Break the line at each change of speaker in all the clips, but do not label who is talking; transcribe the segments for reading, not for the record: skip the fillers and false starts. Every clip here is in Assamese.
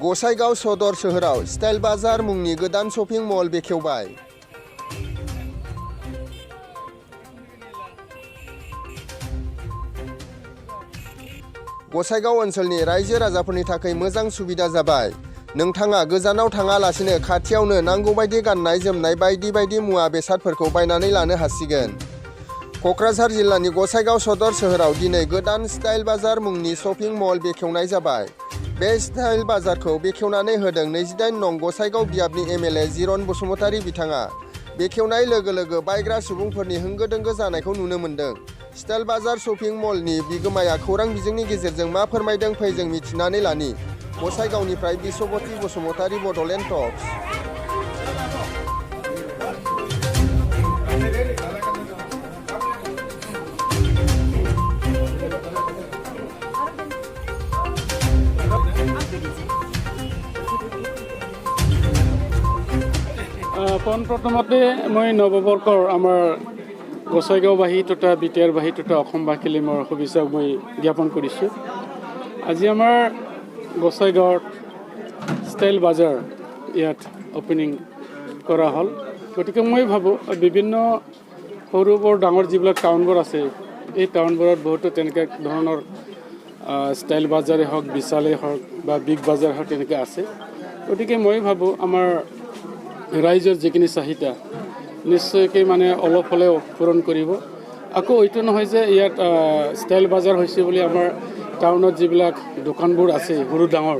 गसाइगाव सदर सोहोराव स्टाइल बाजार मुंनि गोदान शपिं मल बेखेवबाय। गसाइगाव ओनसोलनि रायजो राजाफोरनि थाखाय मोजां सुबिदा जाबाय। नोंथाङा गोजानाव थाङालासिनो खाथियावनो नांगौबायदि गाननाय जोमनाय बायदि मुवा बेसादफोरखौ बायनानै लानो हासिगोन। क'क्राझार जिल्लानि गसाइगाव सदर सोहोराव दिनै गोदान स्टाइल बाजार मुंनि शपिं मल बेखेवनाय जाबाय। बे स्टाइल बाजारखौ बेखेवनानै होदों 28 नं गसाइगाव बियाबनि एमएलए जिरन बसुमतारी बिथाङा। बेखेवनाय लोगो लोगो बायग्रा सुबुंफोरनि होंगो दोंगो जानायखौ नुनो मोन्दों। स्टाइल बाजार शपिं मलनि बिगोमाया खौरां बिजोंनि गेजेरजों मा फोरमायदों फै जों मिथिनानै लानि। गसाइगावनिफ्राय बिश्वबती बसुमतारी, बड'लेण्ड टक्स।
পোনপ্ৰথমতে মই নৱবৰ্ষৰ আমাৰ গোসাইগাঁওবাসী তথা বিটিআৰবাসী তথা অসমবাসীলৈ মোৰ শুভেচ্ছা মই জ্ঞাপন কৰিছোঁ। আজি আমাৰ গোসাইগাঁৱত ষ্টাইল বাজাৰ ইয়াত অপেনিং কৰা হ'ল। গতিকে মই ভাবোঁ বিভিন্ন সৰু বৰ ডাঙৰ যিবিলাক টাউনবোৰ আছে, এই টাউনবোৰত বহুতো তেনেকৈ ধৰণৰ ষ্টাইল বাজাৰেই হওক, বিশালেই হওক বা বিগ বাজাৰ হওক তেনেকৈ আছে। গতিকে মই ভাবোঁ আমাৰ ৰাইজৰ যিখিনি চাহিদা নিশ্চয়কৈ মানে অলপ হ'লেও পূৰণ কৰিব। আকৌ এইটো নহয় যে ইয়াত ষ্টাইল বাজাৰ হৈছে বুলি আমাৰ টাউনত যিবিলাক দোকানবোৰ আছে সৰু ডাঙৰ,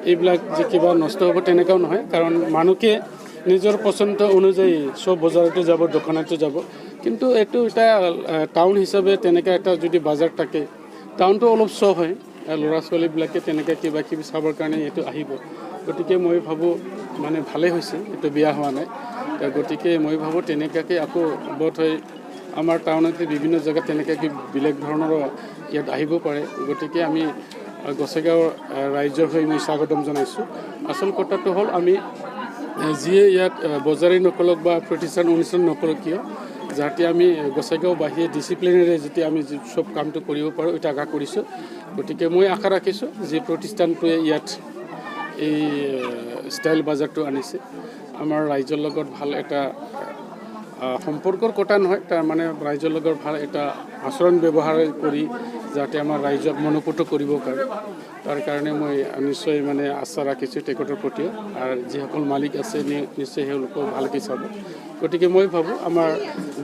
এইবিলাক যে কিবা নষ্ট হ'ব তেনেকুৱাও নহয়। কাৰণ মানুহকে নিজৰ পচন্দ অনুযায়ী চব বজাৰতো যাব, দোকানতো যাব। কিন্তু এইটো এটা টাউন হিচাপে তেনেকৈ এটা যদি বাজাৰ থাকে, টাউনটো অলপ চব হয়, ল'ৰা ছোৱালীবিলাকে তেনেকৈ কিবা কিবি চাবৰ কাৰণে এইটো আহিব। গতিকে মই ভাবোঁ মানে ভালেই হৈছে, এইটো বেয়া হোৱা নাই। গতিকে মই ভাবোঁ তেনেকুৱাকৈ আকৌ বোধ হয় আমাৰ টাউনতে বিভিন্ন জেগাত তেনেকুৱাকৈ বেলেগ ধৰণৰ ইয়াত আহিব পাৰে। গতিকে আমি গোসাইগাঁৱৰ ৰাইজৰ হৈ মই স্বাগতম জনাইছোঁ। আচল কথাটো হ'ল আমি যিয়ে ইয়াত বজাৰেই নকৰক বা প্ৰতিষ্ঠান অনুষ্ঠান নকৰক কিয়, যাতে আমি গোসাইগাঁওবাসীয়ে ডিচিপ্লিনেৰে যেতিয়া আমি চব কামটো কৰিব পাৰোঁ, এটা আশা কৰিছোঁ। গতিকে মই আশা ৰাখিছোঁ যে প্ৰতিষ্ঠানটোৱে ইয়াত এই ষ্টাইল বাজাৰটো আনিছে আমাৰ ৰাইজৰ লগত ভাল এটা সম্পৰ্কৰ কথা নহয়, তাৰমানে ৰাইজৰ লগত ভাল এটা আচৰণ ব্যৱহাৰ কৰি যাতে আমাৰ ৰাইজক মনোপুত কৰিব পাৰে, তাৰ কাৰণে মই নিশ্চয় মানে আশা ৰাখিছোঁ তেখেতৰ প্ৰতিও। আৰু যিসকল মালিক আছে নিশ্চয় তেওঁলোকেও ভালকৈ চাব। গতিকে মই ভাবোঁ আমাৰ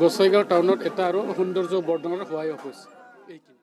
গোসাইগাঁও টাউনত এটা আৰু সৌন্দৰ্য বৰ্ধনৰ সহায় হৈছে এইখিনি।